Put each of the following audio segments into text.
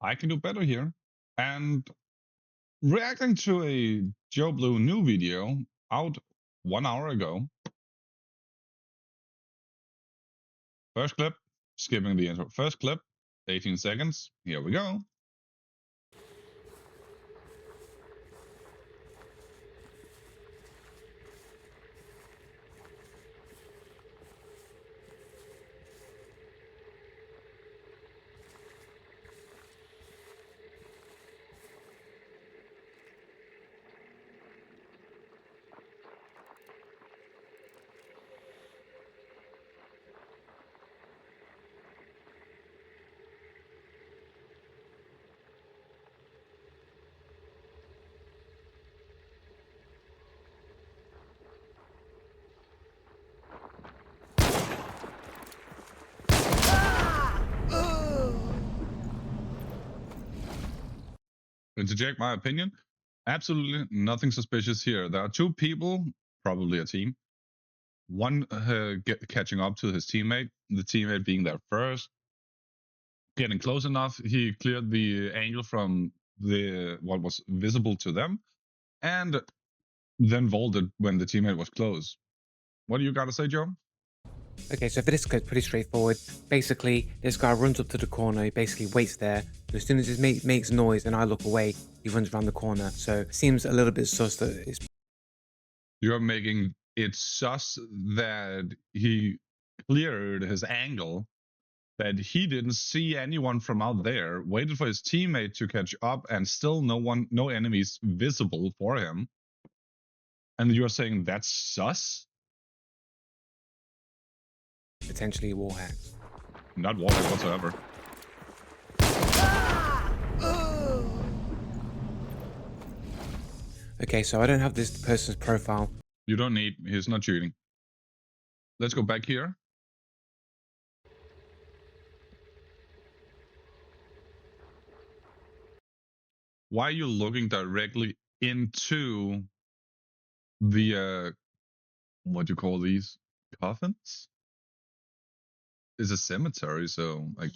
I can do better here. And reacting to a Joe Blue new video out 1 hour ago. First clip, skipping the intro. First clip, 18 seconds. Here we go. Interject my opinion. Absolutely nothing suspicious here. There are two people, probably a team. One catching up to his teammate, the teammate being there first, getting close enough. He cleared the angle from what was visible to them, and then vaulted when the teammate was close. What do you got to say, Joe? Okay, so for this clip, pretty straightforward. Basically, this guy runs up to the corner, he basically waits there. As soon as his mate makes noise and I look away, he runs around the corner. So seems a little bit sus that it's... You're making it sus that he cleared his angle, that he didn't see anyone from out there, waited for his teammate to catch up, and still no enemies visible for him. And you're saying that's sus? potentially wall hacks. Not wall hack whatsoever. Okay, so I don't have this person's profile. You don't need, he's not cheating. Let's go back here. Why are you looking directly into the, what do you call these? Coffins? It's a cemetery, so like,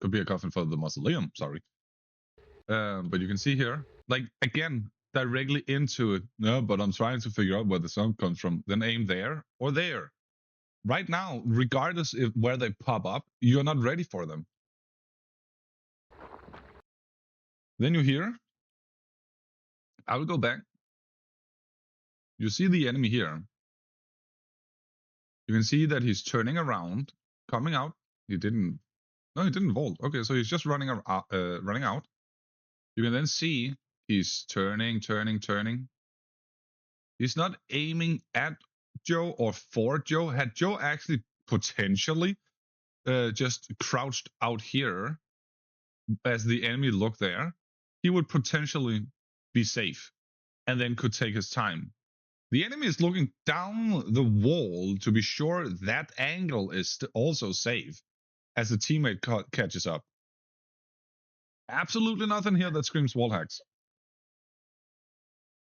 Could be a coffin for the mausoleum, sorry. But you can see here, like, again, directly into it. No, but I'm trying to figure out where the sound comes from. Then aim there or there. Right now, regardless if where they pop up, you're not ready for them. Then you hear, I will go back. You see the enemy here. You can see that he's turning around, coming out. He didn't vault. Okay, so he's just running out. You can then see he's turning. He's not aiming at Joe or for Joe. Had Joe actually potentially just crouched out here as the enemy looked there, he would potentially be safe and then could take his time. The enemy is looking down the wall to be sure that angle is also safe as the teammate catches up. Absolutely nothing here that screams wall hacks.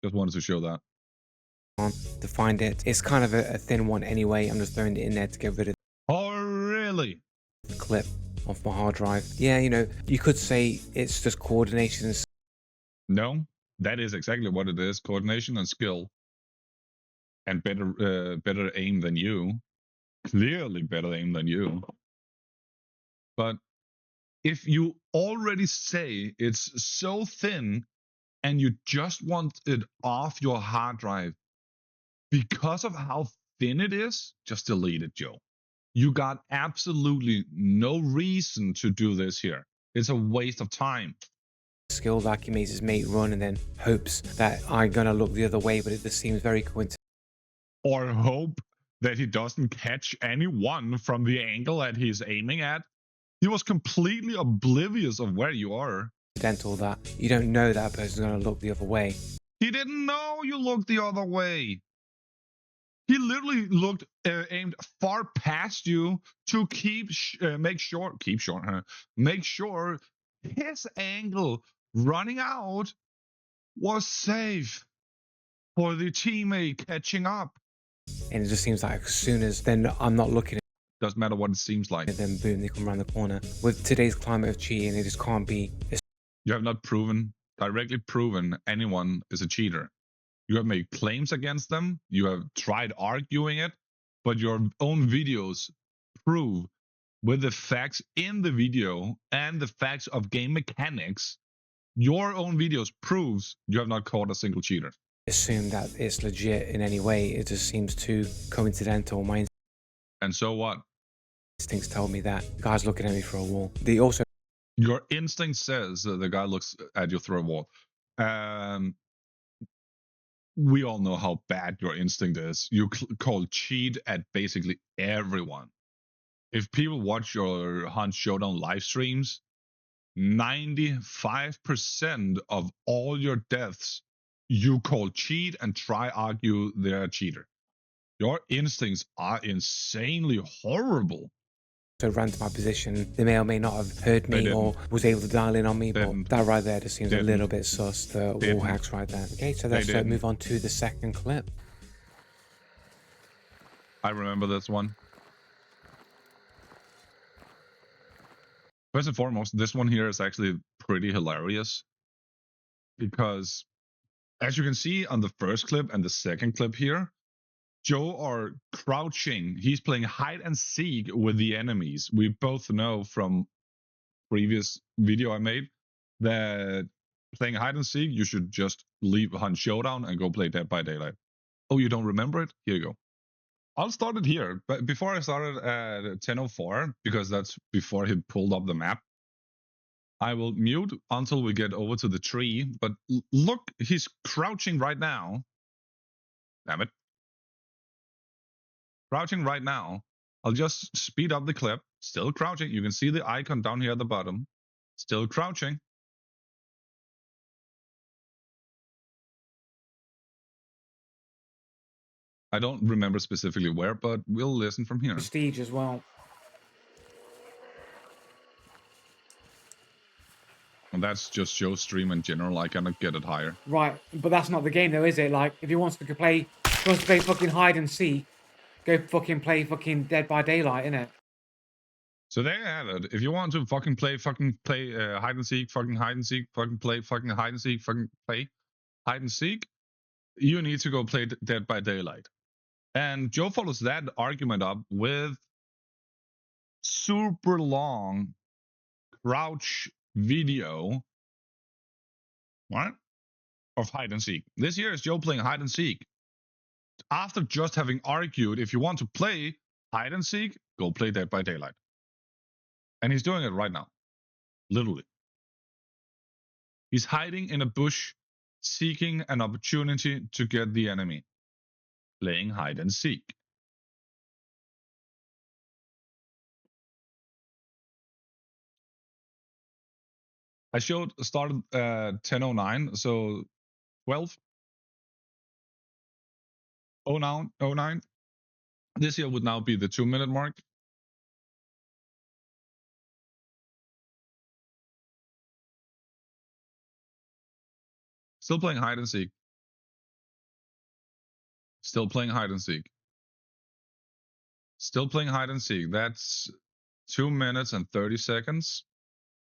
Just wanted to show that. To find it. It's kind of a thin one anyway. I'm just throwing it in there to get rid of Oh, really? the clip off my hard drive. Yeah, you know, you could say it's just coordination. No, that is exactly what it is. Coordination and skill. And better aim than you. Clearly better aim than you. But if you already say it's so thin and you just want it off your hard drive because of how thin it is, just delete it, Joe. You got absolutely no reason to do this here. It's a waste of time. Skill like he makes his mate run and then hopes that I'm gonna look the other way, but it just seems very coincidental. Or hope that he doesn't catch anyone from the angle that he's aiming at. He was completely oblivious of where you are. That you don't know that person's gonna look the other way. He didn't know you looked the other way. He literally looked aimed far past you to make sure his angle running out was safe for the teammate catching up. And it just seems like as soon as then I'm not looking Doesn't matter what it seems like. And then boom, they come around the corner. With today's climate of cheating, it just can't be. You have not directly proven anyone is a cheater. You have made claims against them. You have tried arguing it, but your own videos prove with the facts in the video and the facts of game mechanics, your own videos proves you have not caught a single cheater. Assume that it's legit in any way. It just seems too coincidental. My And so what? instincts tell me that the guy's looking at me for a wall. They also Your instinct says that the guy looks at you through a wall. We all know how bad your instinct is. You call cheat at basically everyone. If people watch your Hunt Showdown live streams, 95% of all your deaths you call cheat and try argue they're a cheater. Your instincts are insanely horrible. ran to my position. They may or may not have heard me or was able to dial in on me, but that right there just seems a little bit sus, the wall hacks right there. Okay, so let's move on to the second clip. I remember this one. First and foremost, this one here is actually pretty hilarious because as you can see on the first clip and the second clip here, Joe are crouching. He's playing hide and seek with the enemies. We both know from previous video I made that playing hide and seek, you should just leave Hunt Showdown and go play Dead by Daylight. Oh, you don't remember it? Here you go. I'll start it here, but before I started at 10:04, because that's before he pulled up the map, I will mute until we get over to the tree. But look, he's crouching right now. Damn it. Crouching right now. I'll just speed up the clip. Still crouching. You can see the icon down here at the bottom. Still crouching. I don't remember specifically where, but we'll listen from here. Prestige as well. And that's just Joe's stream in general. I cannot get it higher. Right, but that's not the game though, is it? Like, if he wants to play fucking hide and seek, go fucking play fucking Dead by Daylight, innit? So there you have it. If you want to fucking play hide and seek, fucking hide and seek, fucking play fucking hide and seek, fucking play hide and seek, you need to go play Dead by Daylight. And Joe follows that argument up with super long crouch video, right, of hide and seek. This here is Joe playing hide and seek. After just having argued, if you want to play hide and seek, go play Dead by Daylight. And he's doing it right now. Literally. He's hiding in a bush, seeking an opportunity to get the enemy. Playing hide and seek. I started at 10:09, so 12:09. This here would now be the 2-minute mark. Still playing hide and seek. Still playing hide and seek. Still playing hide and seek. That's 2 minutes and 30 seconds.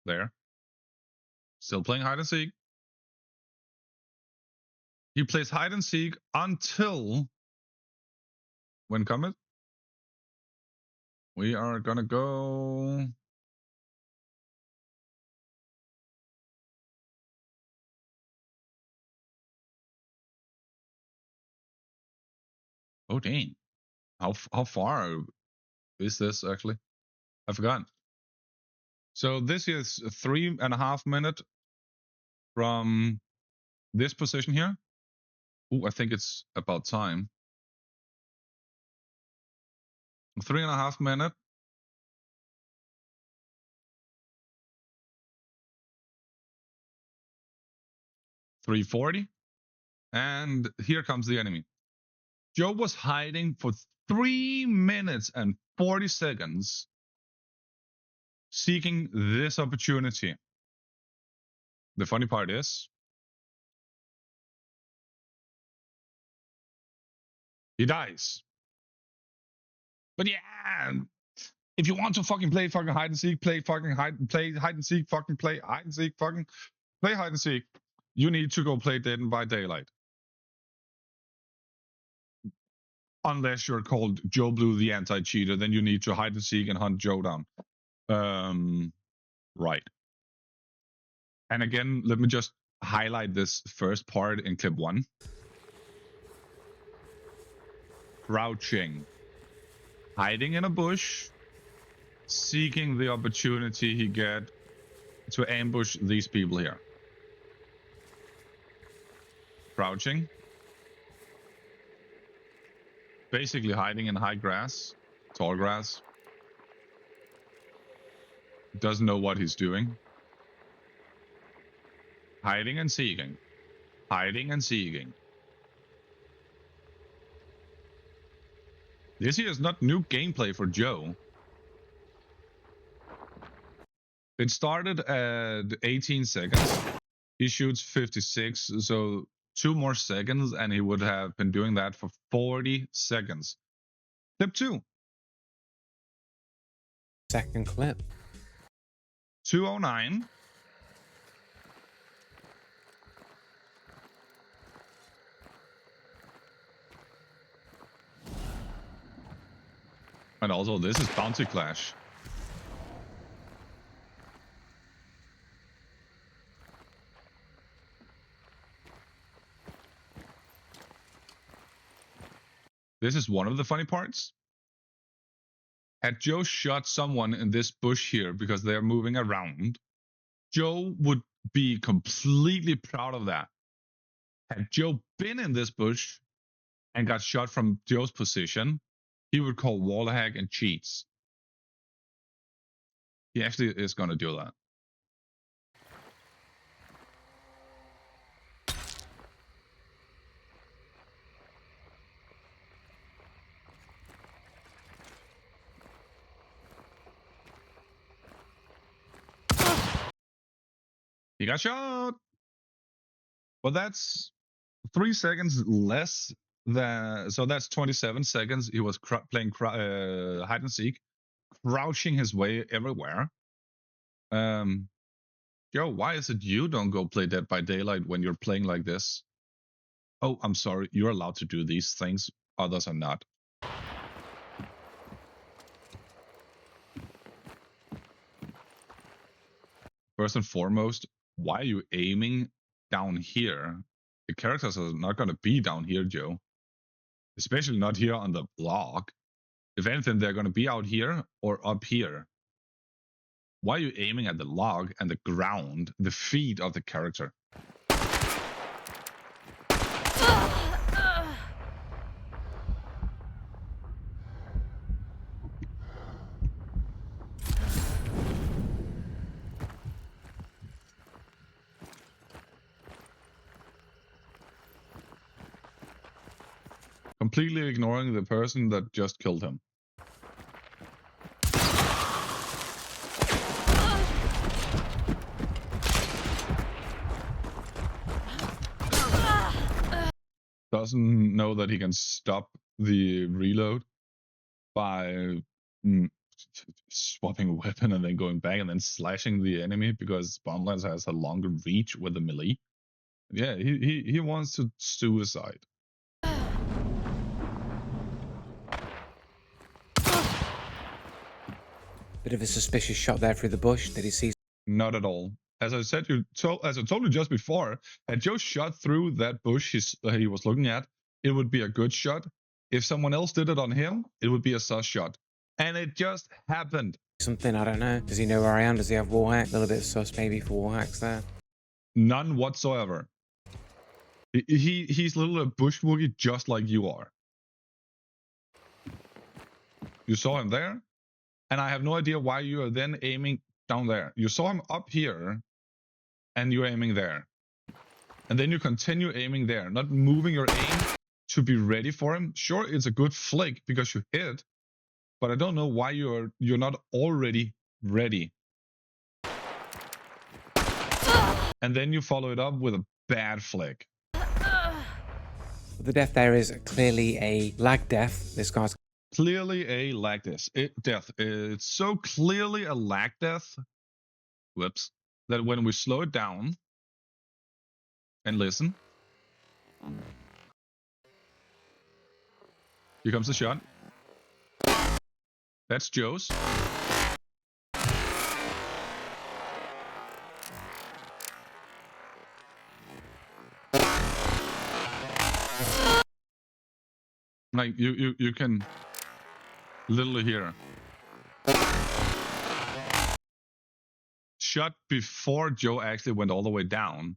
There. Still playing hide and seek. He plays hide and seek until when comes? We are gonna go. Oh dang! How far is this actually? I forgot. So this is 3.5 minutes from this position here. Oh, I think it's about time. 3.5 minutes. 3:40, and here comes the enemy. Joe was hiding for 3 minutes and 40 seconds, seeking this opportunity. The funny part is, he dies. But yeah, If you want to fucking play fucking hide and seek, play hide and seek, fucking play hide and seek, fucking play hide and seek. You need to go play Dead by Daylight. Unless you're called Joe Blue the anti-cheater, then you need to hide and seek and hunt Joe down. Right. And again, let me just highlight this first part in clip 1. Crouching. Hiding in a bush. Seeking the opportunity he get to ambush these people here. Crouching. Basically hiding in high grass, tall grass. Doesn't know what he's doing. Hiding and seeking. Hiding and seeking. This here is not new gameplay for Joe. It started at 18 seconds. He shoots 56, so 2 more seconds and he would have been doing that for 40 seconds. Clip 2. Second clip. 209. And also, this is Bounty Clash. This is one of the funny parts. Had Joe shot someone in this bush here because they're moving around, Joe would be completely proud of that. Had Joe been in this bush and got shot from Joe's position, he would call wall hack and cheats. He actually is going to do that. He got shot. Well, that's 3 seconds less than, so that's 27 seconds. He was playing hide and seek, crouching his way everywhere. Joe, why is it you don't go play Dead by Daylight when you're playing like this? Oh, I'm sorry. You're allowed to do these things. Others are not. First and foremost, why are you aiming down here? The characters are not going to be down here, Joe. Especially not here on the block. If anything, they're going to be out here or up here. Why are you aiming at the log and the ground, the feet of the character? Completely ignoring the person that just killed him. Doesn't know that he can stop the reload by swapping a weapon and then going back and then slashing the enemy because Spawnlands has a longer reach with the melee. Yeah, he wants to suicide. Bit of a suspicious shot there through the bush. Did he see? Not at all. As I said, as I told you just before, had Joe shot through that bush he was looking at, it would be a good shot. If someone else did it on him, it would be a sus shot. And it just happened. Something, I don't know. Does he know where I am? Does he have wall hack? A little bit of sus maybe for wall hacks there. None whatsoever. He's a little bush woogie just like you are. You saw him there, and I have no idea why you are then aiming down there. You saw him up here, and you're aiming there. And then you continue aiming there, not moving your aim to be ready for him. Sure, it's a good flick because you hit, but I don't know why you're not already ready. And then you follow it up with a bad flick. The death there is clearly a lag death. This guy's clearly a lag death. It's so clearly a lag death. Whoops. That when we slow it down and listen, here comes the shot. That's Joe's. Like you can literally hear. Shot before Joe actually went all the way down.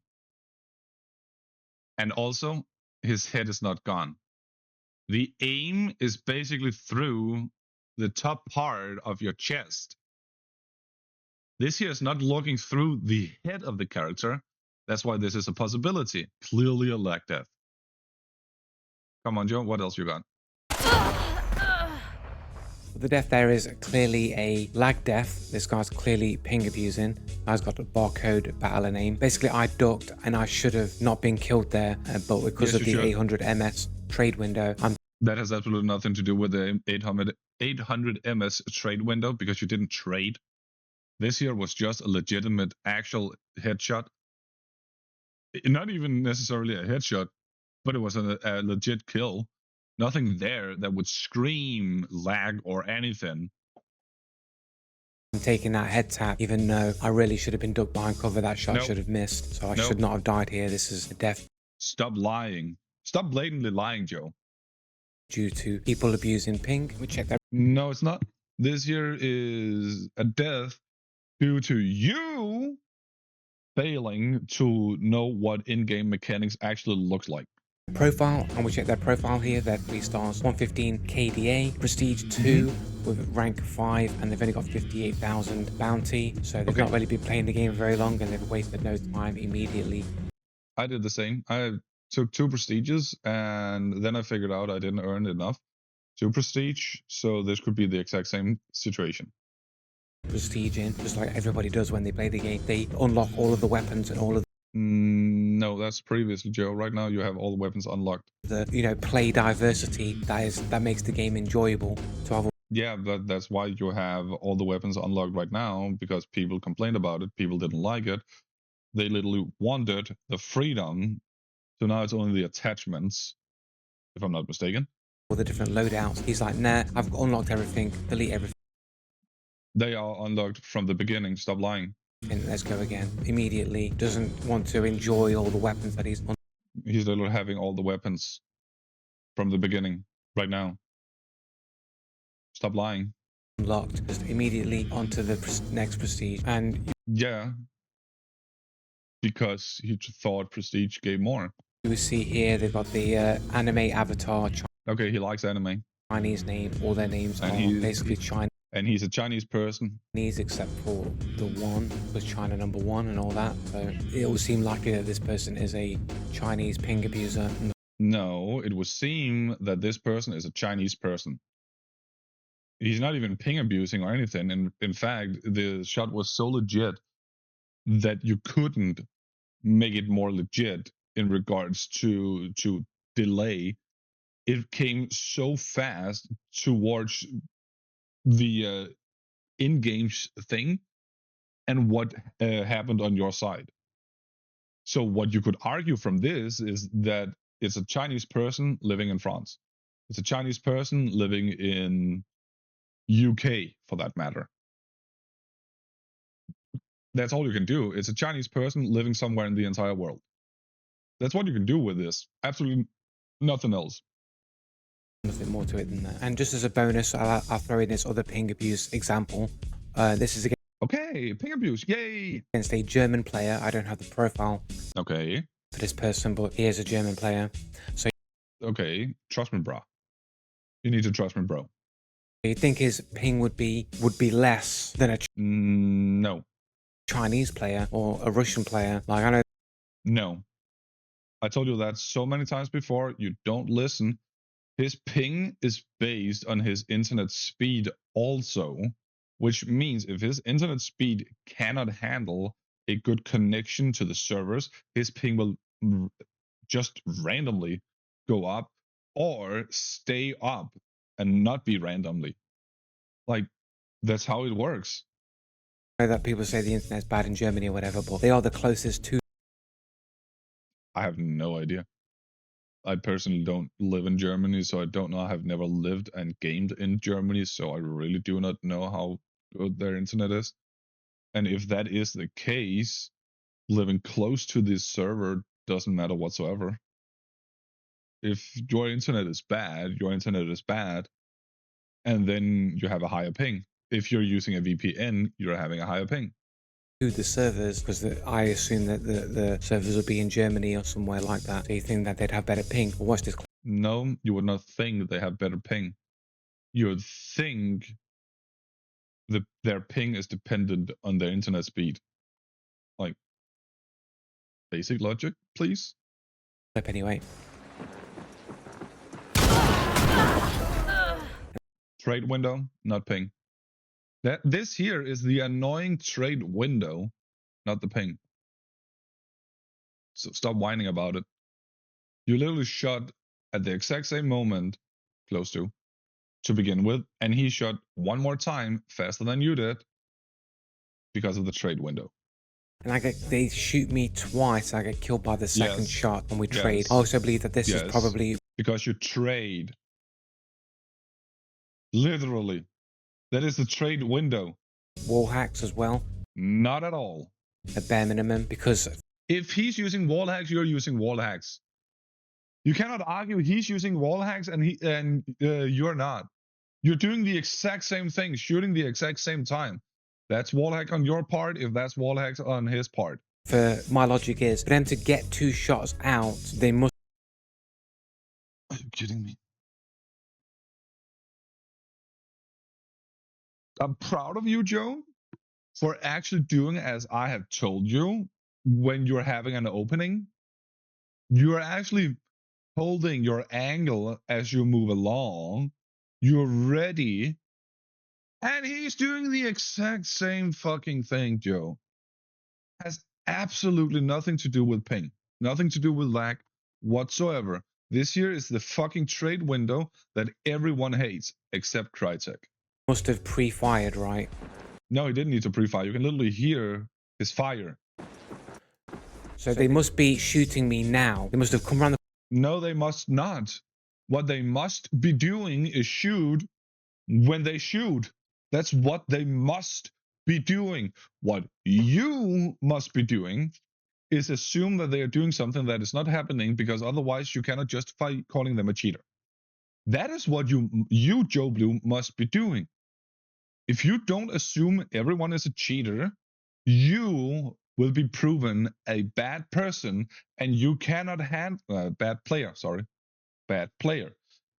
And also, his head is not gone. The aim is basically through the top part of your chest. This here is not looking through the head of the character. That's why this is a possibility. Clearly a lag death. Come on, Joe. What else you got? The death there is clearly a lag death. This guy's clearly ping abusing. Guy's got a barcode battler name. Basically, I ducked and I should have not been killed there, but because of the 800 MS trade window, That has absolutely nothing to do with the 800 MS trade window because you didn't trade. This here was just a legitimate actual headshot. Not even necessarily a headshot, but it was a legit kill. Nothing there that would scream lag or anything. I'm taking that head tap, even though I really should have been ducked behind cover. That shot should have missed, so I should not have died here. This is a death. Stop lying. Stop blatantly lying, Joe. Due to people abusing ping. We check that. No, it's not. This here is a death due to you failing to know what in-game mechanics actually looks like. Profile, and we check their profile here. They're 3 stars, 115 KDA, Prestige 2 with rank 5, and they've only got 58,000 bounty. So they've not really been playing the game very long, and they've wasted no time immediately. I did the same. I took 2 prestiges, and then I figured out I didn't earn enough to prestige, so this could be the exact same situation. Prestige in, just like everybody does when they play the game. They unlock all of the weapons and all of no, that's previously, Joe. Right now you have all the weapons unlocked. The play diversity that makes the game enjoyable to have. Yeah, that's why you have all the weapons unlocked right now, because people complained about it. People didn't like it. They literally wanted the freedom. So now it's only the attachments, if I'm not mistaken. All the different loadouts. He's like, nah, I've unlocked everything. Delete everything. They are unlocked from the beginning. Stop lying. And let's go again. Immediately doesn't want to enjoy all the weapons that he's on. He's literally having all the weapons from the beginning right now. Stop lying. Unlocked. Just immediately onto the next prestige. And yeah, because he thought prestige gave more. You see here they've got the anime avatar. Okay, he likes anime. Chinese name. All their names are basically Chinese. And he's a Chinese person. Except for the one, was China #1 and all that. So it will seem likely that this person is a Chinese ping abuser. No, it would seem that this person is a Chinese person. He's not even ping abusing or anything. And in fact, the shot was so legit that you couldn't make it more legit in regards to delay. It came so fast towards the in-game thing and what happened on your side. So what you could argue from this is that it's a Chinese person living in France. It's a Chinese person living in UK, for that matter. That's all you can do. It's a Chinese person living somewhere in the entire world. That's what you can do with this. Absolutely nothing else. Nothing more to it than that. And just as a bonus, I'll throw in this other ping abuse example. This is again. Okay, ping abuse, yay! Against a German player. I don't have the profile. Okay. For this person, but he is a German player. So. Okay, trust me, bro. You need to trust me, bro. You think his ping would be less than a no Chinese player or a Russian player? Like I know. No, I told you that so many times before. You don't listen. His ping is based on his internet speed also, which means if his internet speed cannot handle a good connection to the servers, his ping will just randomly go up or stay up and not be randomly. Like, that's how it works. I know that people say the internet's bad in Germany or whatever, but they are the closest to. I have no idea. I personally don't live in Germany, so I don't know. I have never lived and gamed in Germany, so I really do not know how good their internet is. And if that is the case, living close to this server doesn't matter whatsoever. If your internet is bad, your internet is bad, and then you have a higher ping. If you're using a VPN, you're having a higher ping. To the servers, because I assume that the servers would be in Germany or somewhere like that. So you think that they'd have better ping? Or what's this? No, you would not think they have better ping. You would think their ping is dependent on their internet speed. Like, basic logic, please. Clip anyway. Trade window, not ping. This here is the annoying trade window, not the ping. So stop whining about it. You literally shot at the exact same moment, close to begin with, and he shot one more time faster than you did because of the trade window. And they shoot me twice. I get killed by the second Yes. shot when we Yes. trade. I also believe that this is Yes. probably Because you trade. Literally. That is the trade window. wall hacks as well. Not at all. A bare minimum, because If he's using wall hacks, you're using wall hacks. You cannot argue he's using wall hacks and you're not. You're doing the exact same thing, shooting the exact same time. That's wall hack on your part if that's wall hacks on his part. for my logic is for them to get 2 shots out, they must. Are you kidding me? I'm proud of you, Joe, for actually doing as I have told you when you're having an opening. You're actually holding your angle as you move along. You're ready. And he's doing the exact same fucking thing, Joe. Has absolutely nothing to do with ping, nothing to do with lag whatsoever. This here is the fucking trade window that everyone hates except Crytek. Must have pre-fired, right? No, he didn't need to pre-fire. You can literally hear his fire. So they must be shooting me now. They must have come around the. No, they must not. What they must be doing is shoot when they shoot. That's what they must be doing. What you must be doing is assume that they are doing something that is not happening, because otherwise you cannot justify calling them a cheater. That is what you Joe Blue must be doing. If you don't assume everyone is a cheater, you will be proven a bad person, and you cannot handle bad player.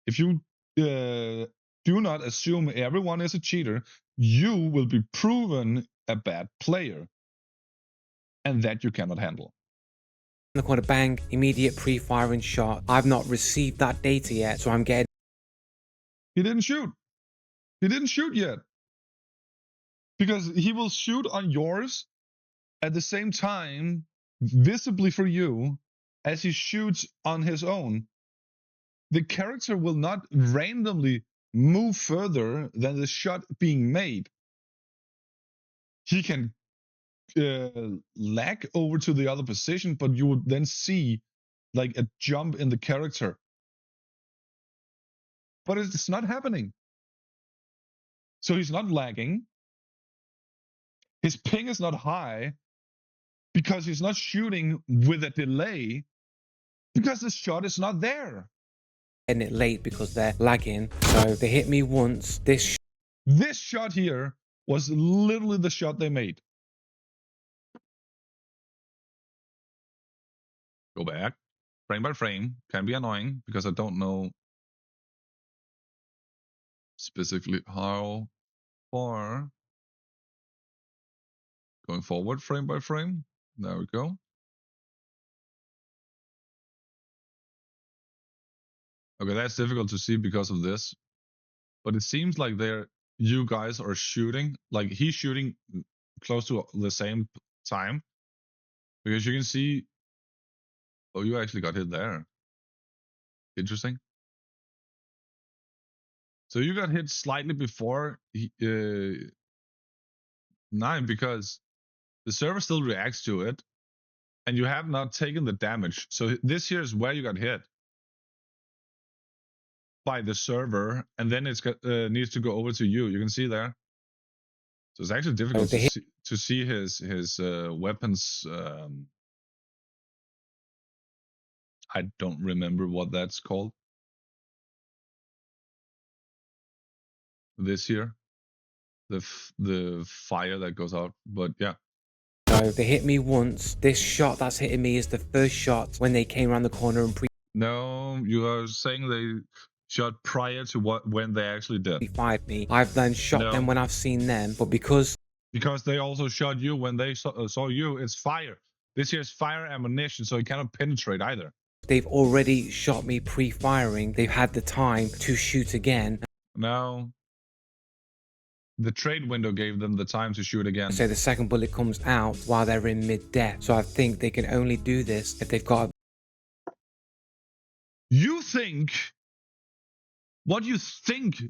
If you do not assume everyone is a cheater, you will be proven a bad player, and that you cannot handle. The corner, bang, immediate pre-firing shot. I've not received that data yet, so I'm getting. He didn't shoot. He didn't shoot yet. Because he will shoot on yours at the same time, visibly for you, as he shoots on his own. The character will not randomly move further than the shot being made. He can lag over to the other position, but you would then see like a jump in the character. But it's not happening. So he's not lagging. His ping is not high because he's not shooting with a delay, because the shot is not there. Getting it late because they're lagging. So they hit me once. This shot here was literally the shot they made. Go back. Frame by frame. Can be annoying because I don't know specifically how far. Going forward frame by frame. There we go. Okay, that's difficult to see because of this. But it seems like you guys are shooting, like he's shooting close to the same time. Because you can see, oh, you actually got hit there. Interesting. So you got hit slightly before 9 because the server still reacts to it, and you have not taken the damage. So this here is where you got hit by the server, and then it's got, needs to go over to you. You can see there. So it's actually difficult to see his weapons. I don't remember what that's called. This here, the fire that goes out. But yeah. So they hit me once. This shot that's hitting me is the first shot when they came around the corner and No, you are saying they shot prior to when they actually did. fired me. I've then shot them when I've seen them, but because they also shot you when they saw you, it's fire. This here is fire ammunition, so it cannot penetrate either. they've already shot me pre-firing, they've had the time to shoot again. No. The trade window gave them the time to shoot again. So the second bullet comes out while they're in mid-death. So I think they can only do this if they've got... You think what you think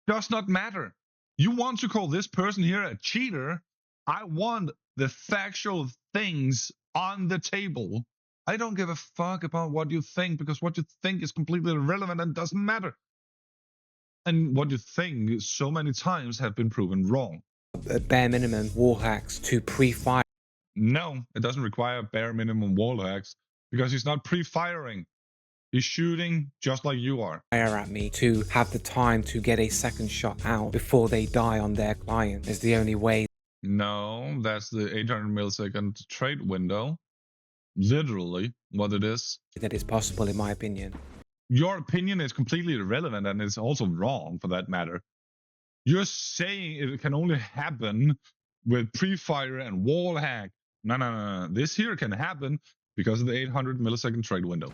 does not matter. You want to call this person here a cheater. I want the factual things on the table. I don't give a fuck about what you think, because what you think is completely irrelevant and doesn't matter. And what you think so many times have been proven wrong. At bare minimum wall hacks to pre-fire. No, it doesn't require bare minimum wall hacks, because he's not pre-firing. He's shooting just like you are. Fire at me to have the time to get a second shot out before they die on their client is the only way. No, that's the 800 millisecond trade window. Literally what it is. That is possible, in my opinion. Your opinion is completely irrelevant, and it's also wrong for that matter. You're saying it can only happen with pre-fire and wall hack. No. This here can happen because of the 800 millisecond trade window.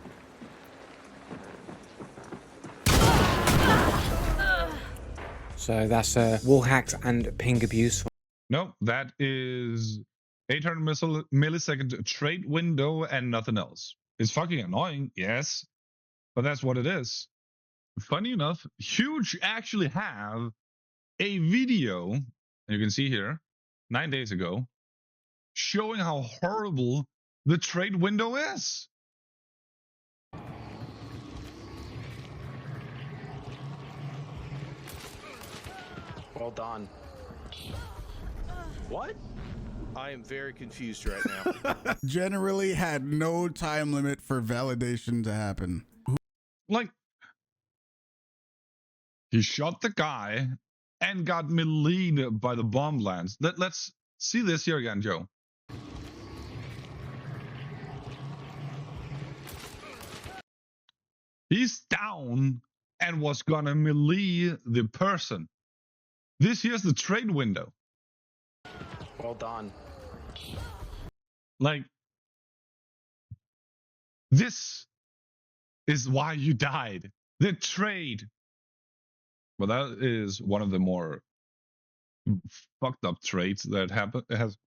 So that's wall hacks and ping abuse. No, that is 800 millisecond trade window and nothing else. It's fucking annoying, yes, but that's what it is. Funny enough, Huge actually have a video, you can see here, 9 days ago, showing how horrible the trade window is. Well done. What? I am very confused right now. Generally had no time limit for validation to happen. Like, he shot the guy and got meleeed by the bomb lands. Let's see this here again, Joe. He's down and was gonna melee the person. This here's the trade window. Well done. Like, this is why you died. The trade. Well, that is one of the more fucked up trades that has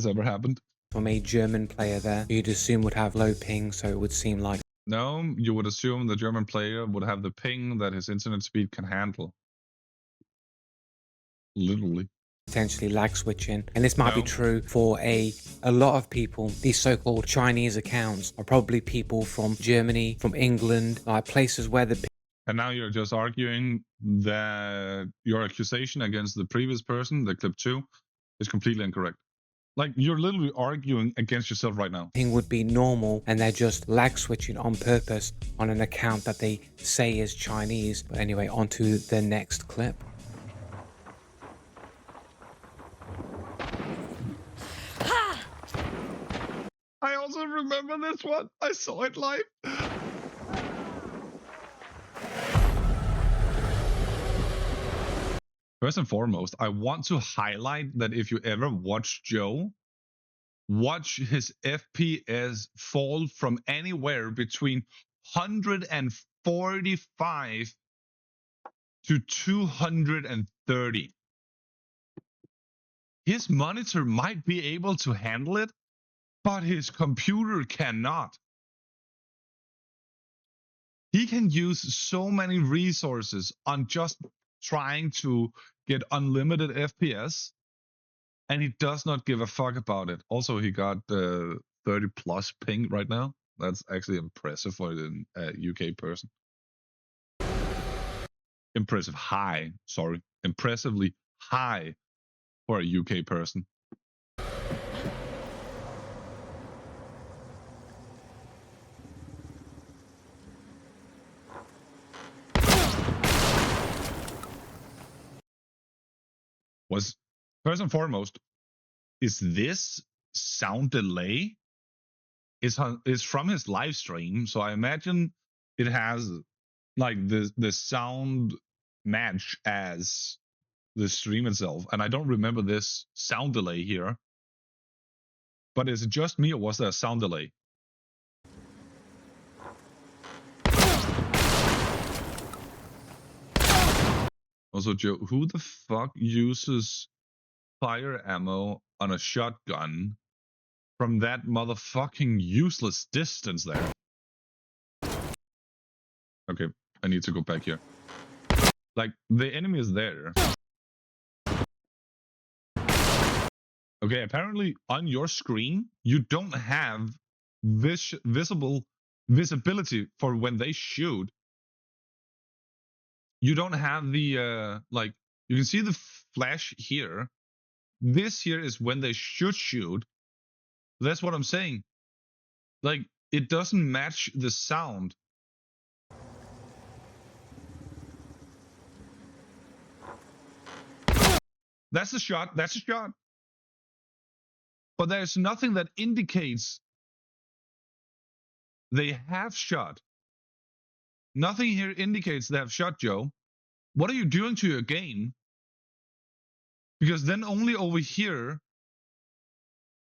ever happened. From a German player there, you'd assume would have low ping, so it would seem like... No, you would assume the German player would have the ping that his internet speed can handle. Literally. Potentially lag switching, and this might be true for a lot of people. These so-called Chinese accounts are probably people from Germany, from England, like places where the... And now you're just arguing that your accusation against the previous person, the clip 2, is completely incorrect. Like, you're literally arguing against yourself right now. Ping would be normal, and they're just lag switching on purpose on an account that they say is Chinese. But anyway, on to the next clip. I also remember this one. I saw it live. First and foremost, I want to highlight that if you ever watch Joe, watch his FPS fall from anywhere between 145 to 230. His monitor might be able to handle it, but his computer cannot. He can use so many resources on just trying to get unlimited FPS, and he does not give a fuck about it. Also, he got 30 plus ping right now. That's actually impressive for a UK person. Impressively high for a UK person. Was first and foremost, is this sound delay is from his live stream, so I imagine it has like the sound match as the stream itself, and I don't remember this sound delay here. But is it just me, or was there a sound delay? Also, Joe, who the fuck uses fire ammo on a shotgun from that motherfucking useless distance there? Okay, I need to go back here. Like, the enemy is there. Okay, apparently on your screen, you don't have visibility for when they shoot. You don't have the, like, you can see the flash here. This here is when they should shoot. That's what I'm saying. Like, it doesn't match the sound. That's a shot. That's a shot. But there's nothing that indicates they have shot. Nothing here indicates they have shot, Joe. What are you doing to your game? Because then only over here,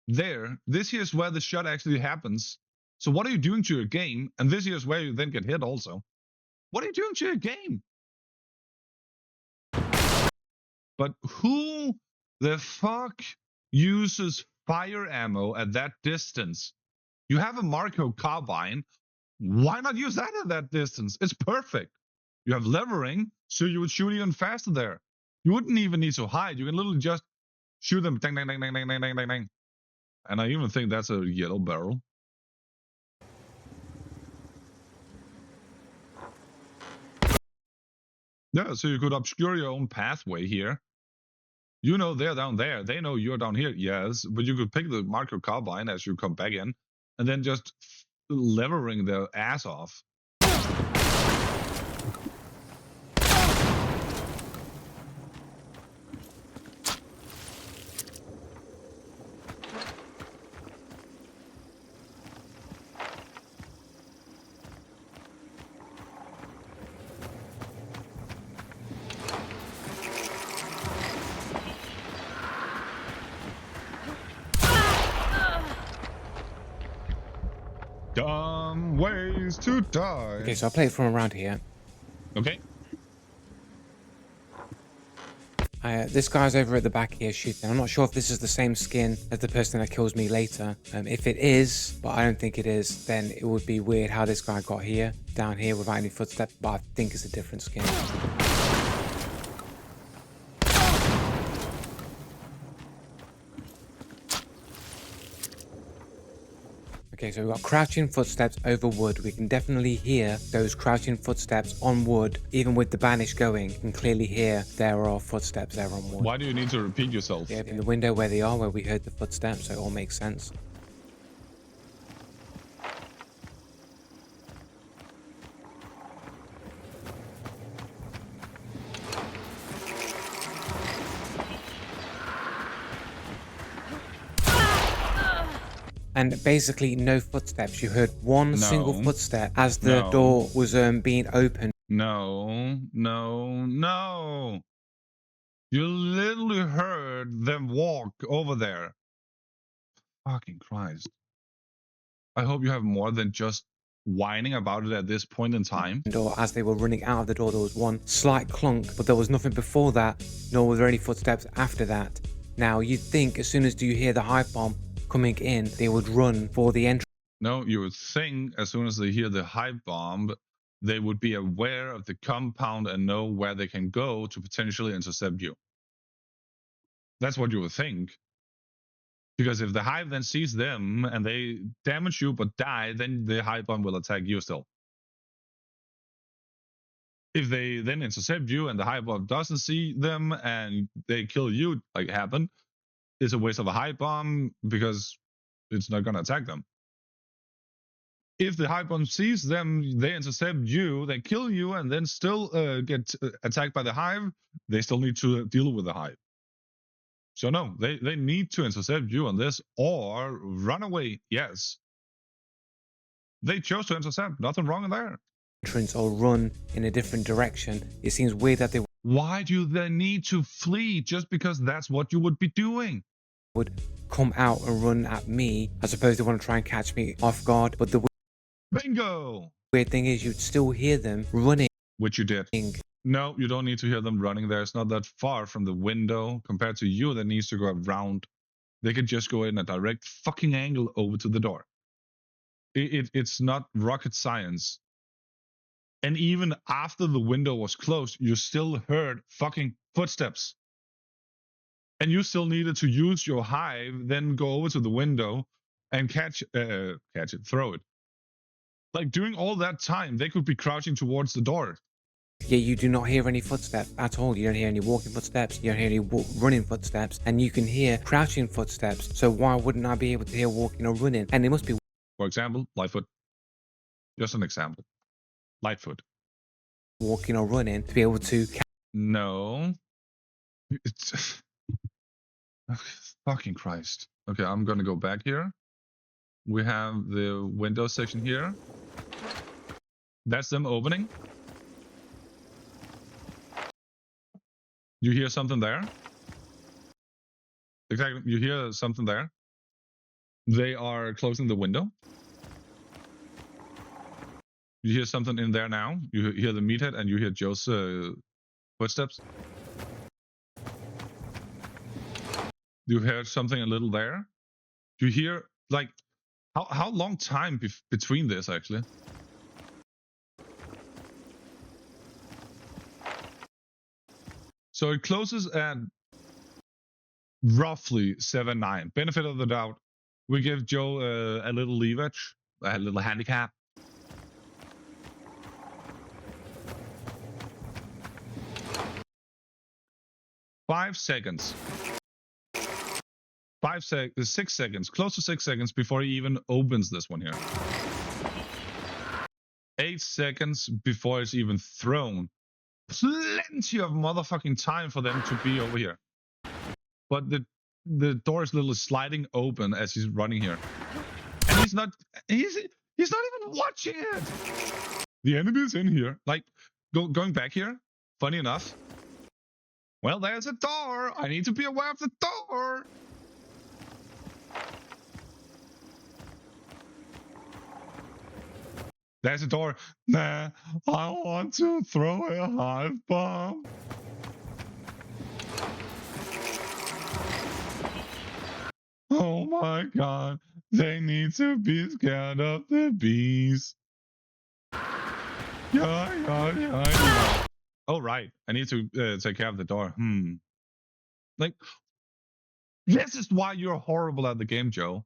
this here is where the shot actually happens. So what are you doing to your game? And this here is where you then get hit also. What are you doing to your game? But who the fuck uses fire ammo at that distance? You have a Marco carbine. Why not use that at that distance? It's perfect. You have levering, so you would shoot even faster there. You wouldn't even need to hide. You can literally just shoot them. Dang, dang, dang, dang, dang, dang, dang, dang, dang. And I even think that's a yellow barrel. Yeah, so you could obscure your own pathway here. You know they're down there. They know you're down here. Yes, but you could pick the Marco carbine as you come back in, and then just levering their ass off. Dumb ways to die. Okay, so I'll play it from around here. Okay. This guy's over at the back here shooting. I'm not sure if this is the same skin as the person that kills me later. If it is, but I don't think it is, then it would be weird how this guy got here, down here without any footsteps, but I think it's a different skin. Okay, so we've got crouching footsteps over wood. We can definitely hear those crouching footsteps on wood. Even with the banish going, you can clearly hear there are footsteps there on wood. Why do you need to repeat yourself? Yeah, in the window where they are, where we heard the footsteps, so it all makes sense. And basically no footsteps. You heard one single footstep as the door was being opened. No. You literally heard them walk over there. Fucking Christ. I hope you have more than just whining about it at this point in time. Or as they were running out of the door, there was one slight clunk, but there was nothing before that, nor were there any footsteps after that. Now, you'd think as soon as you hear the hive bomb coming in, they would run for the entrance. No, you would think as soon as they hear the hive bomb, they would be aware of the compound and know where they can go to potentially intercept you. That's what you would think. Because if the hive then sees them and they damage you but die, then the hive bomb will attack you still. If they then intercept you and the hive bomb doesn't see them and they kill you, like it happened, it's a waste of a hive bomb because it's not going to attack them. If the hive bomb sees them, they intercept you, they kill you, and then still get attacked by the hive, they still need to deal with the hive. So no, they need to intercept you on this or run away. Yes. They chose to intercept. Nothing wrong in there. Entrance or run in a different direction. It seems weird that they Why do they need to flee just because that's what you would be doing? would come out and run at me. I suppose they want to try and catch me off guard. But the Bingo! weird thing is you'd still hear them running. Which you did. No, you don't need to hear them running there. It's not that far from the window compared to you that needs to go around. They could just go in a direct fucking angle over to the door. It's not rocket science. And even after the window was closed, you still heard fucking footsteps. And you still needed to use your hive, then go over to the window and catch it, throw it. Like during all that time, they could be crouching towards the door. Yeah, you do not hear any footsteps at all. You don't hear any walking footsteps. You don't hear any running footsteps. And you can hear crouching footsteps. So why wouldn't I be able to hear walking or running? And it must be For example, Lightfoot. Just an example. Lightfoot. walking or running to be able to No. It's... Fucking Christ. Okay, I'm gonna go back here. We have the window section here. That's them opening. You hear something there? Exactly, you hear something there. They are closing the window. You hear something in there now. You hear the meathead and you hear Joe's footsteps. You heard something a little there. You hear, like, how long time between this, actually? So it closes at roughly 7-9. Benefit of the doubt. We give Joe a little leverage, a little handicap. Five seconds. 6 seconds, close to 6 seconds before he even opens this one here. 8 seconds before it's even thrown. Plenty of motherfucking time for them to be over here. But the door is literally sliding open as he's running here. And he's not even watching it. The enemy is in here. Like, going back here, funny enough. Well, there's a door. I need to be aware of the door. There's a door. Nah, I want to throw a hive bomb. Oh my god. They need to be scared of the bees. Yeah. Oh, right. I need to take care of the door. Like, this is why you're horrible at the game, Joe.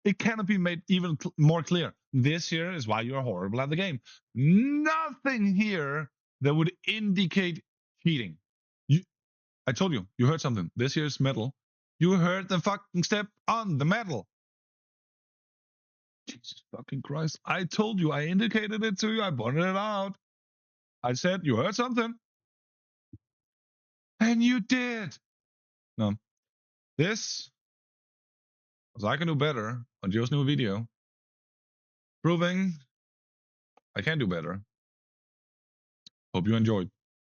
It cannot be made even more clear. This here is why you're horrible at the game. Nothing here that would indicate cheating. I told you, you heard something. This here is metal. You heard the fucking step on the metal. Jesus fucking Christ. I told you, I indicated it to you. I pointed it out. I said, you heard something. And you did. No. This was I can do better on Joe's new video. Proving I can do better. Hope you enjoyed.